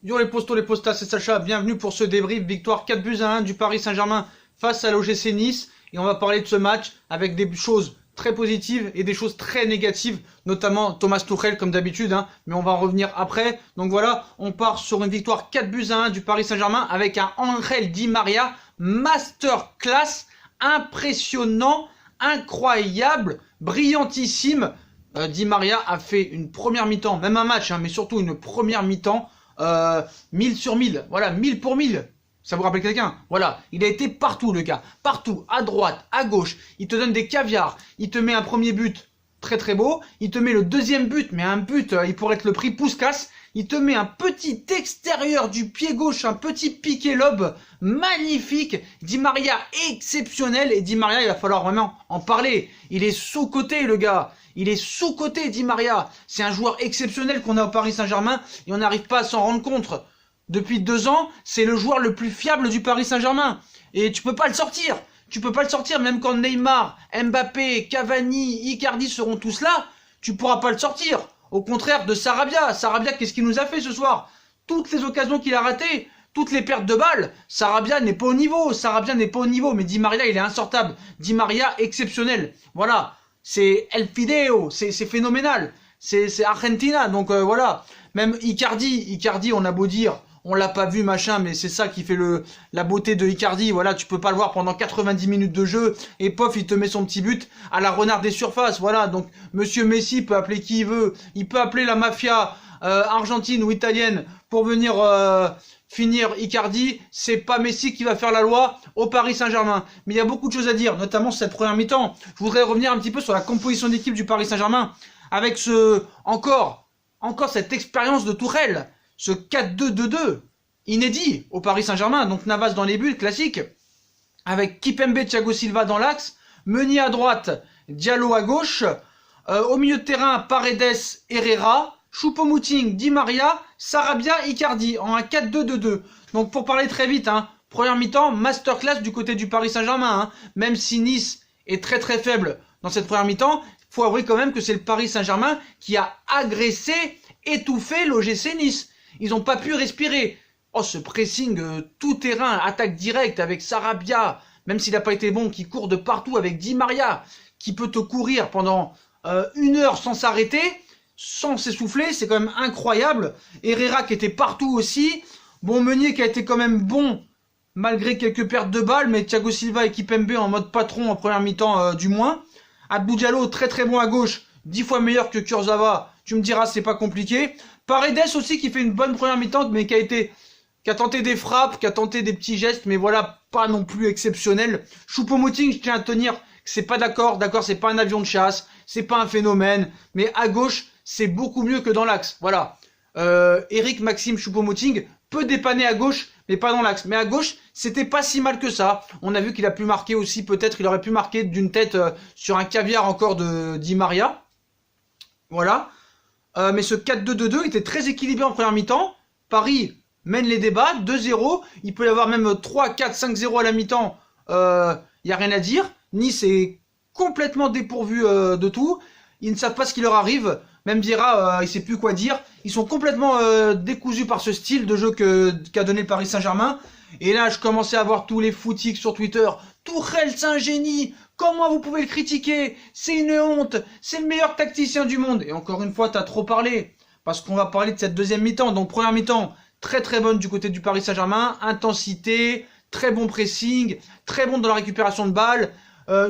Yo les postos, les postas, c'est Sacha, bienvenue pour ce débrief, victoire 4-1 du Paris Saint-Germain face à l'OGC Nice. Et on va parler de ce match avec des choses très positives et des choses très négatives, notamment Thomas Tuchel comme d'habitude, mais on va en revenir après. Donc voilà, on part sur une victoire 4-1 du Paris Saint-Germain avec un Angel Di Maria masterclass, impressionnant, incroyable, brillantissime. Di Maria a fait une première mi-temps, même un match, mais surtout une première mi-temps, 1000 sur 1000, voilà, 1000 pour 1000. Ça vous rappelle quelqu'un? Voilà, il a été partout le gars, partout, à droite, à gauche, il te donne des caviars, il te met un premier but très très beau, il te met le deuxième but, mais un but, il pourrait être le prix Puskás, il te met un petit extérieur du pied gauche, un petit piqué lobe magnifique, Di Maria exceptionnel, et Di Maria il va falloir vraiment en parler, il est sous-coté le gars. Il est sous-coté, Di Maria. C'est un joueur exceptionnel qu'on a au Paris Saint-Germain et on n'arrive pas à s'en rendre compte. Depuis 2 ans, c'est le joueur le plus fiable du Paris Saint-Germain. Et tu peux pas le sortir. Tu peux pas le sortir, même quand Neymar, Mbappé, Cavani, Icardi seront tous là, tu pourras pas le sortir. Au contraire de Sarabia. Sarabia, qu'est-ce qu'il nous a fait ce soir? Toutes les occasions qu'il a ratées, toutes les pertes de balles, Sarabia n'est pas au niveau. Sarabia n'est pas au niveau, mais Di Maria, il est insortable. Di Maria, exceptionnel. Voilà. C'est El Fideo, c'est phénoménal, c'est Argentina, donc voilà. Même Icardi, on a beau dire, on l'a pas vu machin, mais c'est ça qui fait la beauté de Icardi. Voilà, tu peux pas le voir pendant 90 minutes de jeu et pof, il te met son petit but à la renard des surfaces. Voilà, donc Monsieur Messi peut appeler qui il veut, il peut appeler la mafia argentine ou italienne pour venir finir Icardi. C'est pas Messi qui va faire la loi au Paris Saint-Germain. Mais il y a beaucoup de choses à dire, notamment cette première mi-temps. Je voudrais revenir un petit peu sur la composition d'équipe du Paris Saint-Germain avec encore cette expérience de Tuchel, ce 4-2-2-2 inédit au Paris Saint-Germain. Donc Navas dans les buts, classique, avec Kimpembe, Thiago Silva dans l'axe, Meunier à droite, Diallo à gauche, au milieu de terrain Paredes, Herrera, Choupo-Moting, Di Maria, Sarabia, Icardi en un 4-2-2-2. Donc pour parler très vite, première mi-temps, masterclass du côté du Paris Saint-Germain. Même si Nice est très très faible dans cette première mi-temps, il faut avouer quand même que c'est le Paris Saint-Germain qui a agressé, étouffé l'OGC Nice. Ils n'ont pas pu respirer. Oh, ce pressing tout terrain, attaque directe avec Sarabia, même s'il n'a pas été bon, qui court de partout avec Di Maria, qui peut te courir pendant 1 heure sans s'arrêter, sans s'essouffler, c'est quand même incroyable. Herrera qui était partout aussi. Bon, Meunier qui a été quand même bon, malgré quelques pertes de balles, mais Thiago Silva et Kimpembe en mode patron en première mi-temps du moins. Abdou Diallo très très bon à gauche, 10 fois meilleur que Kurzawa, tu me diras c'est pas compliqué. Paredes aussi qui fait une bonne première mi-temps, mais qui a tenté des frappes, qui a tenté des petits gestes, mais voilà, pas non plus exceptionnel. Choupo-Moting, je tiens à tenir que c'est pas d'accord, c'est pas un avion de chasse, c'est pas un phénomène, mais à gauche, c'est beaucoup mieux que dans l'axe. Voilà. Eric Maxime Choupo-Moting peut dépanner à gauche, mais pas dans l'axe. Mais à gauche, c'était pas si mal que ça. On a vu qu'il a pu marquer aussi, peut-être, il aurait pu marquer d'une tête sur un caviar encore de Di Maria. Voilà. Mais ce 4-2-2-2 était très équilibré en première mi-temps. Paris mène les débats, 2-0. Il peut y avoir même 3-4-5-0 à la mi-temps. Il n'y a rien à dire. Nice est complètement dépourvu de tout. Ils ne savent pas ce qui leur arrive. Même Vieira, il ne sait plus quoi dire. Ils sont complètement décousus par ce style de jeu qu'a donné le Paris Saint-Germain. Et là, je commençais à voir tous les footix sur Twitter. Tuchel, c'est un génie. Comment vous pouvez le critiquer? C'est une honte. C'est le meilleur tacticien du monde. Et encore une fois, t'as trop parlé. Parce qu'on va parler de cette deuxième mi-temps. Donc première mi-temps, très très bonne du côté du Paris Saint-Germain. Intensité, très bon pressing, très bon dans la récupération de balles.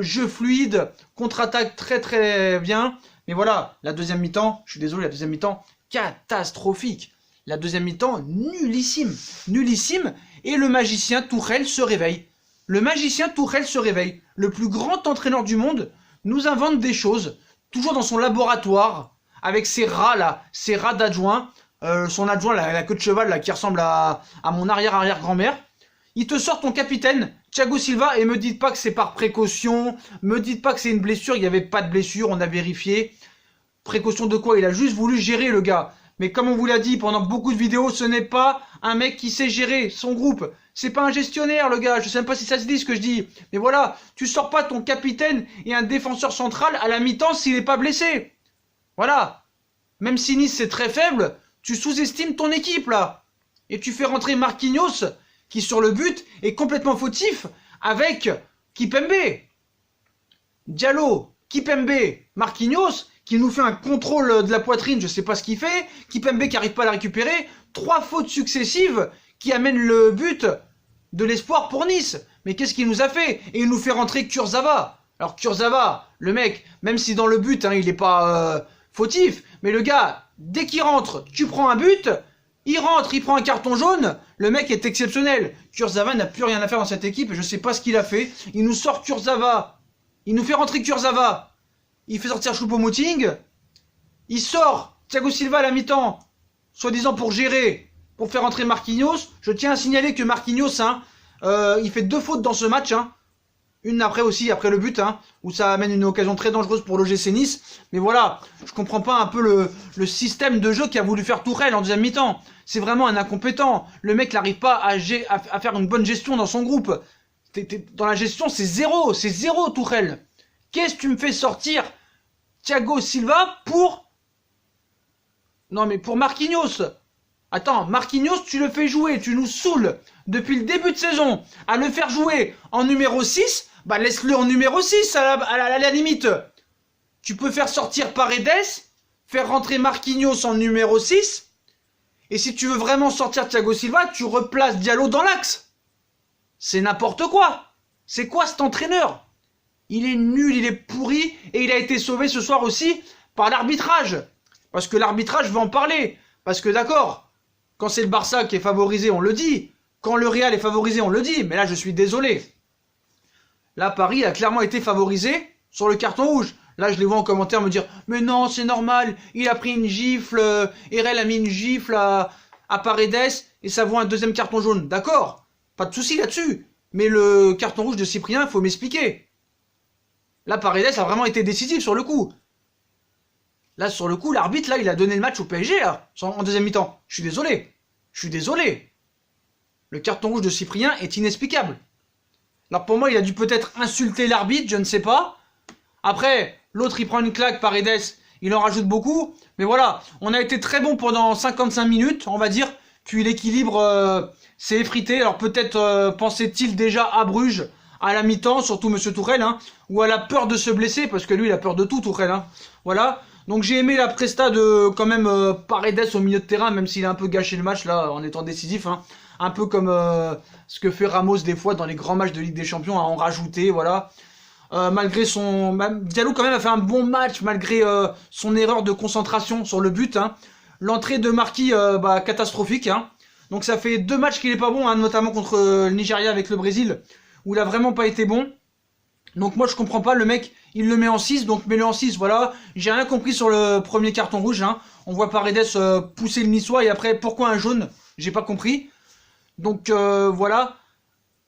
Jeu fluide, contre-attaque très très bien. Mais voilà, la deuxième mi-temps, je suis désolé, la deuxième mi-temps, catastrophique. La deuxième mi-temps, nullissime. Nullissime. Et le magicien Tuchel se réveille. Le magicien Tuchel se réveille. Le plus grand entraîneur du monde nous invente des choses, toujours dans son laboratoire, avec ses rats là, ses rats d'adjoint, son adjoint, la queue de cheval là, qui ressemble à mon arrière-arrière-grand-mère. Il te sort ton capitaine, Thiago Silva, et me dites pas que c'est par précaution, me dites pas que c'est une blessure, il n'y avait pas de blessure, on a vérifié. Précaution de quoi? Il a juste voulu gérer le gars. Mais comme on vous l'a dit pendant beaucoup de vidéos, ce n'est pas un mec qui sait gérer son groupe. C'est pas un gestionnaire le gars, je sais même pas si ça se dit ce que je dis. Mais voilà, tu sors pas ton capitaine et un défenseur central à la mi-temps s'il n'est pas blessé. Voilà. Même si Nice c'est très faible, tu sous-estimes ton équipe là. Et tu fais rentrer Marquinhos, qui sur le but est complètement fautif, avec Kimpembe. Diallo, Kimpembe, Marquinhos, qui nous fait un contrôle de la poitrine, je sais pas ce qu'il fait. Kimpembe qui arrive pas à la récupérer. 3 fautes successives qui amènent le but de l'espoir pour Nice. Mais qu'est-ce qu'il nous a fait? Et il nous fait rentrer Kurzawa. Alors Kurzawa, le mec, même si dans le but, hein, il est pas fautif, mais le gars, dès qu'il rentre, tu prends un but, il rentre, il prend un carton jaune, le mec est exceptionnel. Kurzawa n'a plus rien à faire dans cette équipe, et je sais pas ce qu'il a fait. Il nous sort Kurzawa, il nous fait rentrer Kurzawa, il fait sortir Choupo-Moting, il sort Thiago Silva à la mi-temps, soi-disant pour gérer, pour faire rentrer Marquinhos. Je tiens à signaler que Marquinhos, hein, il fait 2 fautes dans ce match, hein. Une après aussi, après le but, hein, où ça amène une occasion très dangereuse pour l'OGC Nice. Mais voilà, je comprends pas un peu le système de jeu qu'a voulu faire Tourelle en deuxième mi-temps. C'est vraiment un incompétent. Le mec n'arrive pas à faire une bonne gestion dans son groupe. Dans la gestion, c'est zéro Tourelle. Qu'est-ce que tu me fais sortir Thiago Silva pour... Non mais pour Marquinhos. Attends, Marquinhos, tu le fais jouer, tu nous saoules depuis le début de saison à le faire jouer en numéro 6, bah laisse-le en numéro 6 à la limite. Tu peux faire sortir Paredes, faire rentrer Marquinhos en numéro 6, et si tu veux vraiment sortir Thiago Silva, tu replaces Diallo dans l'axe. C'est n'importe quoi. C'est quoi cet entraîneur? Il est nul, il est pourri, et il a été sauvé ce soir aussi par l'arbitrage. Parce que l'arbitrage va en parler. Parce que d'accord, quand c'est le Barça qui est favorisé, on le dit. Quand le Real est favorisé, on le dit. Mais là, je suis désolé. Là, Paris a clairement été favorisé sur le carton rouge. Là, je les vois en commentaire me dire « Mais non, c'est normal, il a pris une gifle, Erel a mis une gifle à Paredes, et ça vaut un deuxième carton jaune. » D'accord, pas de souci là-dessus. Mais le carton rouge de Cyprien, il faut m'expliquer. Là, Paredes a vraiment été décisif sur le coup. Là, sur le coup, l'arbitre, là, il a donné le match au PSG, là, en deuxième mi-temps. Je suis désolé. Je suis désolé. Le carton rouge de Cyprien est inexplicable. Alors pour moi, il a dû peut-être insulter l'arbitre, je ne sais pas. Après, l'autre, il prend une claque, Paredes, il en rajoute beaucoup. Mais voilà, on a été très bon pendant 55 minutes, on va dire. Puis l'équilibre s'est effrité. Alors peut-être pensait-il déjà à Bruges, à la mi-temps, surtout Monsieur Tourelle, hein, ou à la peur de se blesser, parce que lui, il a peur de tout, Tourelle. Hein. Voilà. Donc j'ai aimé la presta de quand même Paredes au milieu de terrain, même s'il a un peu gâché le match là en étant décisif. Hein. Un peu comme ce que fait Ramos des fois dans les grands matchs de Ligue des Champions, à en rajouter, voilà. Malgré son... Diallo quand même a fait un bon match, malgré son erreur de concentration sur le but. Hein. L'entrée de Marquis, catastrophique. Hein. Donc ça fait 2 matchs qu'il est pas bon, hein, notamment contre le Nigeria avec le Brésil, où il a vraiment pas été bon. Donc moi je comprends pas, le mec il le met en 6, donc mets-le en 6, voilà. J'ai rien compris sur le premier carton rouge, hein. On voit Paredes pousser le Niçois et après pourquoi un jaune, j'ai pas compris. Donc voilà.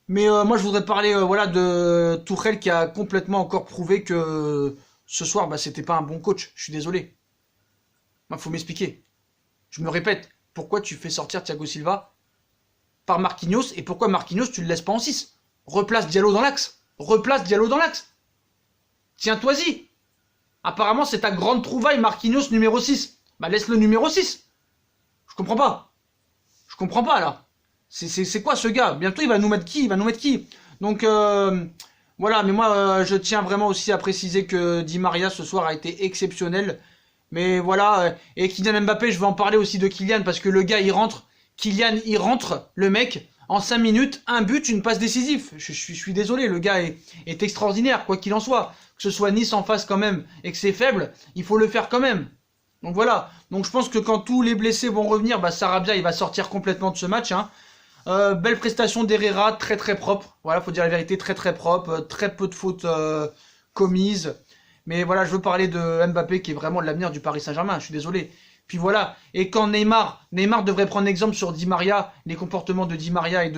Mais moi je voudrais parler voilà, de Tourelle qui a complètement encore prouvé que ce soir c'était pas un bon coach, je suis désolé. Faut m'expliquer. Je me répète, pourquoi tu fais sortir Thiago Silva par Marquinhos et pourquoi Marquinhos tu le laisses pas en 6? Replace Diallo dans l'axe. Replace Diallo dans l'axe. Tiens-toi-y. Apparemment, c'est ta grande trouvaille Marquinhos numéro 6. Bah, laisse le numéro 6. Je comprends pas. Je comprends pas, là. C'est quoi, ce gars? Bientôt, il va nous mettre qui? Il va nous mettre qui? Donc, voilà. Mais moi, je tiens vraiment aussi à préciser que Di Maria, ce soir, a été exceptionnel. Mais voilà. Et Kylian Mbappé, je vais en parler aussi de Kylian, parce que le gars, il rentre. Kylian, il rentre, le mec. En 5 minutes, un but, une passe décisive. Je suis désolé, le gars est extraordinaire, quoi qu'il en soit. Que ce soit Nice en face quand même et que c'est faible, il faut le faire quand même. Donc voilà. Donc je pense que quand tous les blessés vont revenir, Sarabia il va sortir complètement de ce match. Hein. Belle prestation d'Herrera, très très propre. Voilà, faut dire la vérité, très très propre. Très peu de fautes commises. Mais voilà, je veux parler de Mbappé qui est vraiment l'avenir du Paris Saint-Germain. Je suis désolé. Puis voilà, et quand Neymar devrait prendre exemple sur Di Maria, les comportements de Di Maria et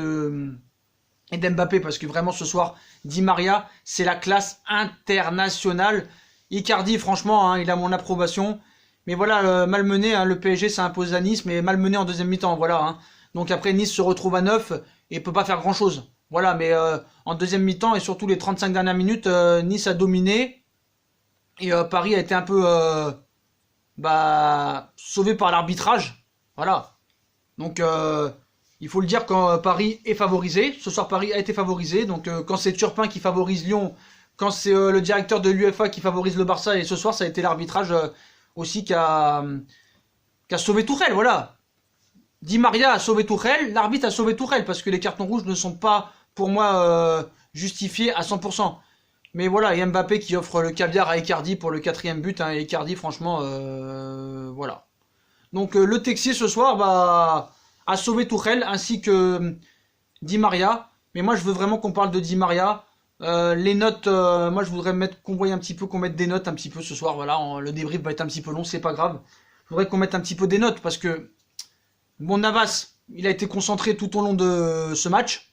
d'Mbappé, parce que vraiment ce soir, Di Maria, c'est la classe internationale. Icardi, franchement, hein, il a mon approbation. Mais voilà, malmené, hein, le PSG s'impose à Nice, mais malmené en deuxième mi-temps, voilà. Hein. Donc après, Nice se retrouve à 9 et peut pas faire grand-chose. Voilà, mais en deuxième mi-temps et surtout les 35 dernières minutes, Nice a dominé. Et Paris a été un peu... sauvé par l'arbitrage. Voilà. Donc, Il faut le dire quand Paris est favorisé. Ce soir, Paris a été favorisé. Donc, quand c'est Turpin qui favorise Lyon, quand c'est le directeur de l'UEFA qui favorise le Barça, et ce soir, ça a été l'arbitrage aussi qui a sauvé Tourelle. Voilà. Di Maria a sauvé Tourelle, l'arbitre a sauvé Tourelle, parce que les cartons rouges ne sont pas, pour moi, justifiés à 100%. Mais voilà, et Mbappé qui offre le caviar à Icardi pour le 4e but. Hein, et Icardi, franchement, voilà. Donc, le Texier, ce soir, a sauvé Tourelle, ainsi que Di Maria. Mais moi, je veux vraiment qu'on parle de Di Maria. Les notes, moi, je voudrais qu'on voie un petit peu, qu'on mette des notes un petit peu ce soir. Voilà, le débrief va être un petit peu long, c'est pas grave. Je voudrais qu'on mette un petit peu des notes, parce que bon, Navas, il a été concentré tout au long de ce match.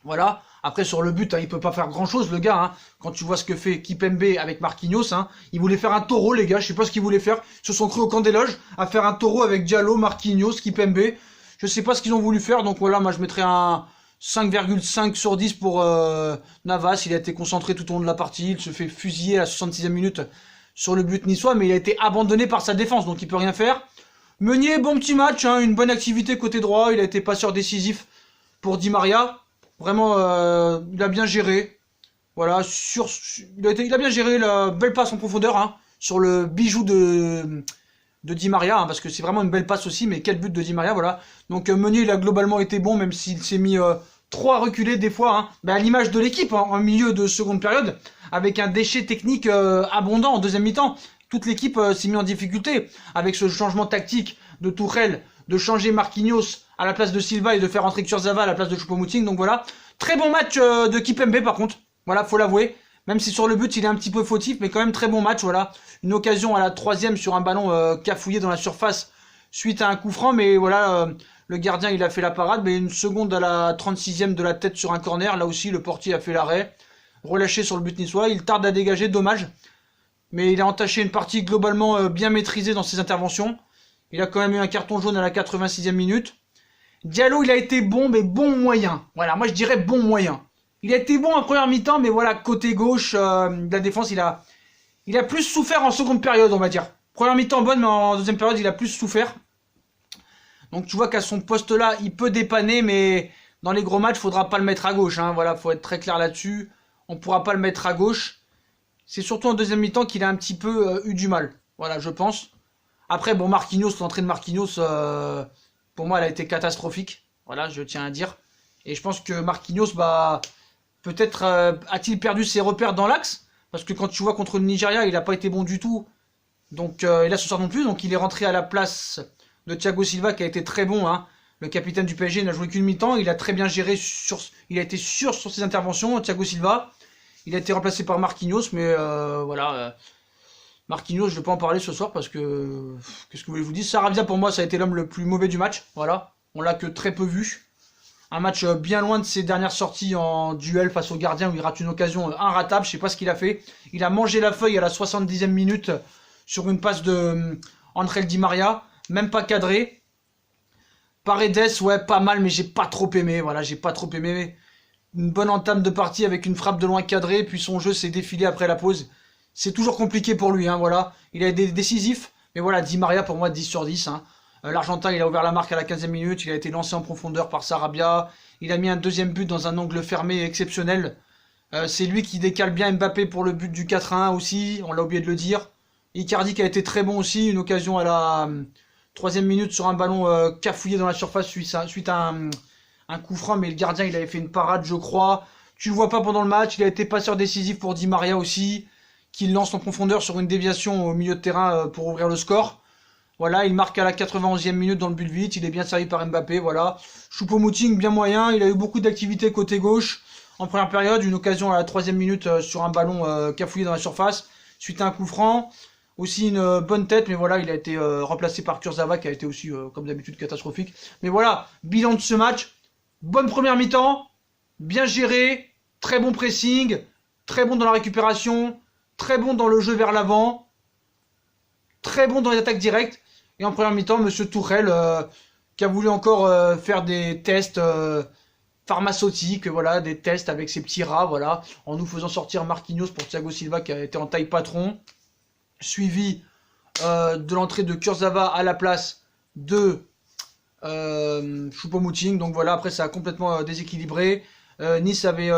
Voilà. Après, sur le but, hein, il peut pas faire grand-chose, le gars. Hein. Quand tu vois ce que fait Kipembe avec Marquinhos, hein, il voulait faire un taureau, les gars. Je sais pas ce qu'ils voulaient faire. Ils se sont cru au camp des loges à faire un taureau avec Diallo, Marquinhos, Kipembe. Je sais pas ce qu'ils ont voulu faire. Donc voilà, moi, je mettrais un 5,5 sur 10 pour Navas. Il a été concentré tout au long de la partie. Il se fait fusiller à la 66e minute sur le but niçois, mais il a été abandonné par sa défense, donc il peut rien faire. Meunier, bon petit match, hein, une bonne activité côté droit. Il a été passeur décisif pour Di Maria. Vraiment, il a bien géré. Voilà, il a bien géré la belle passe en profondeur, hein, sur le bijou de Di Maria, hein, parce que c'est vraiment une belle passe aussi, mais quel but de Di Maria, voilà. Donc Meunier, il a globalement été bon, même s'il s'est mis trop à reculer des fois, hein, à l'image de l'équipe, hein, en milieu de seconde période, avec un déchet technique abondant en deuxième mi-temps. Toute l'équipe s'est mise en difficulté avec ce changement tactique de Tourelle, de changer Marquinhos à la place de Silva et de faire entrer Kurzawa à la place de Choupo-Moting. Donc voilà, très bon match de Kipembe par contre. Voilà, faut l'avouer. Même si sur le but il est un petit peu fautif, mais quand même très bon match. Voilà, une occasion à la 3e sur un ballon cafouillé dans la surface suite à un coup franc, mais voilà, le gardien il a fait la parade. Mais une seconde à la 36e de la tête sur un corner, là aussi le portier a fait l'arrêt, relâché sur le but niçois. Il tarde à dégager, dommage. Mais il a entaché une partie globalement bien maîtrisée dans ses interventions. Il a quand même eu un carton jaune à la 86e minute. Diallo, il a été bon, mais bon moyen. Voilà, moi je dirais bon moyen. Il a été bon en première mi-temps, mais voilà, côté gauche de la défense, il a plus souffert en seconde période, on va dire. Première mi-temps bonne, mais en deuxième période, il a plus souffert. Donc tu vois qu'à son poste-là, il peut dépanner, mais dans les gros matchs, il faudra pas le mettre à gauche. Hein. Voilà, faut être très clair là-dessus. On pourra pas le mettre à gauche. C'est surtout en deuxième mi-temps qu'il a un petit peu eu du mal. Voilà, je pense. Après, bon, Marquinhos, l'entrée de Marquinhos, pour moi, elle a été catastrophique. Voilà, je tiens à dire. Et je pense que Marquinhos, peut-être a-t-il perdu ses repères dans l'axe. Parce que quand tu vois contre le Nigeria, il n'a pas été bon du tout. Donc, et là, ce soir non plus. Donc, il est rentré à la place de Thiago Silva, qui a été très bon. Hein. Le capitaine du PSG n'a joué qu'une mi-temps. Il a très bien géré. Il a été sûr sur ses interventions, Thiago Silva. Il a été remplacé par Marquinhos, mais voilà. Marquinhos, je ne vais pas en parler ce soir parce que... Qu'est-ce que vous voulez que je vous dise? Sarabia, pour moi, ça a été l'homme le plus mauvais du match. Voilà. On l'a que très peu vu. Un match bien loin de ses dernières sorties en duel face au gardien où il rate une occasion inratable. Je sais pas ce qu'il a fait. Il a mangé la feuille à la 70e minute sur une passe de André Di Maria. Même pas cadré. Paredes, ouais, pas mal, mais j'ai pas trop aimé. Voilà, j'ai pas trop aimé. Une bonne entame de partie avec une frappe de loin cadrée. Puis son jeu s'est défilé après la pause. C'est toujours compliqué pour lui, hein, voilà. Il a été décisif. Mais voilà, Di Maria, pour moi, 10 sur 10. Hein. L'Argentin, il a ouvert la marque à la 15e minute. Il a été lancé en profondeur par Sarabia. Il a mis un deuxième but dans un angle fermé exceptionnel. C'est lui qui décale bien Mbappé pour le but du 4-1 aussi. On l'a oublié de le dire. Icardi qui a été très bon aussi. Une occasion à la 3e minute sur un ballon cafouillé dans la surface suite à un coup franc. Mais le gardien, il avait fait une parade, je crois. Tu le vois pas pendant le match. Il a été passeur décisif pour Di Maria aussi, qui lance en profondeur sur une déviation au milieu de terrain pour ouvrir le score. Voilà, il marque à la 91e minute dans le but vite, il est bien servi par Mbappé, voilà. Choupo-Moting, bien moyen, il a eu beaucoup d'activité côté gauche. En première période, une occasion à la 3e minute sur un ballon cafouillé dans la surface, suite à un coup franc. Aussi une bonne tête, mais voilà, il a été remplacé par Kurzawa, qui a été aussi, comme d'habitude, catastrophique. Mais voilà, bilan de ce match, bonne première mi-temps, bien géré, très bon pressing, très bon dans la récupération, très bon dans le jeu vers l'avant, très bon dans les attaques directes. Et en première mi-temps, Monsieur Tourelle, qui a voulu encore faire des tests pharmaceutiques, voilà, des tests avec ses petits rats, voilà, en nous faisant sortir Marquinhos pour Thiago Silva qui a été en taille patron, suivi de l'entrée de Kurzawa à la place de Choupo-Moting. Donc voilà, après ça a complètement déséquilibré. Nice avait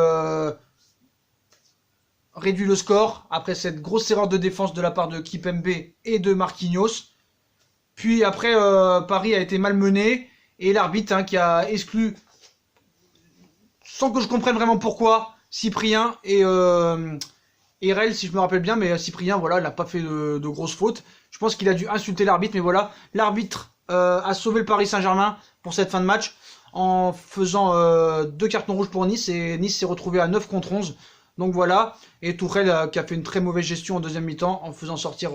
réduit le score après cette grosse erreur de défense de la part de Kipembe et de Marquinhos. Puis après, Paris a été malmené et l'arbitre qui a exclu, sans que je comprenne vraiment pourquoi, Cyprien et Rel, si je me rappelle bien, mais Cyprien, voilà, il n'a pas fait de grosses fautes. Je pense qu'il a dû insulter l'arbitre, mais voilà, l'arbitre a sauvé le Paris Saint-Germain pour cette fin de match en faisant 2 cartons rouges pour Nice, et Nice s'est retrouvé à 9 contre 11. Donc voilà, et Tourelle qui a fait une très mauvaise gestion en deuxième mi-temps en faisant sortir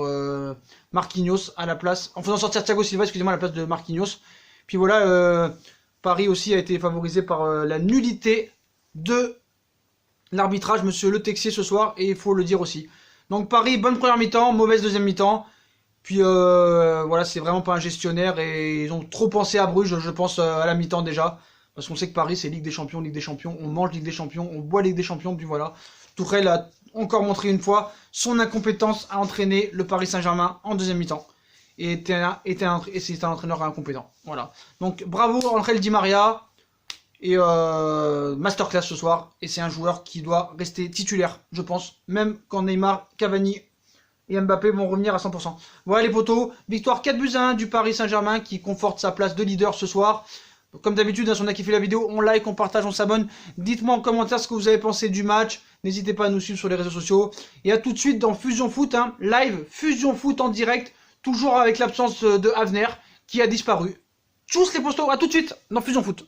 Marquinhos à la place, en faisant sortir Thiago Silva, excusez-moi, à la place de Marquinhos. Puis voilà, Paris aussi a été favorisé par la nullité de l'arbitrage, monsieur Le Texier ce soir, et il faut le dire aussi. Donc Paris, bonne première mi-temps, mauvaise deuxième mi-temps. Puis voilà, c'est vraiment pas un gestionnaire, et ils ont trop pensé à Bruges, je pense, à la mi-temps déjà. Parce qu'on sait que Paris, c'est Ligue des Champions, on mange Ligue des Champions, on boit Ligue des Champions, puis voilà. Tourelle a encore montré une fois son incompétence à entraîner le Paris Saint-Germain en deuxième mi-temps. Et c'est un entraîneur incompétent. Voilà. Donc bravo Angel Di Maria, et masterclass ce soir. Et c'est un joueur qui doit rester titulaire, je pense. Même quand Neymar, Cavani et Mbappé vont revenir à 100%. Voilà les potos, victoire 4-1 du Paris Saint-Germain qui conforte sa place de leader ce soir. Comme d'habitude, si on a kiffé la vidéo, on like, on partage, on s'abonne. Dites-moi en commentaire ce que vous avez pensé du match. N'hésitez pas à nous suivre sur les réseaux sociaux. Et à tout de suite dans Fusion Foot, live Fusion Foot en direct. Toujours avec l'absence de Avner qui a disparu. Tchuss les postos, à tout de suite dans Fusion Foot.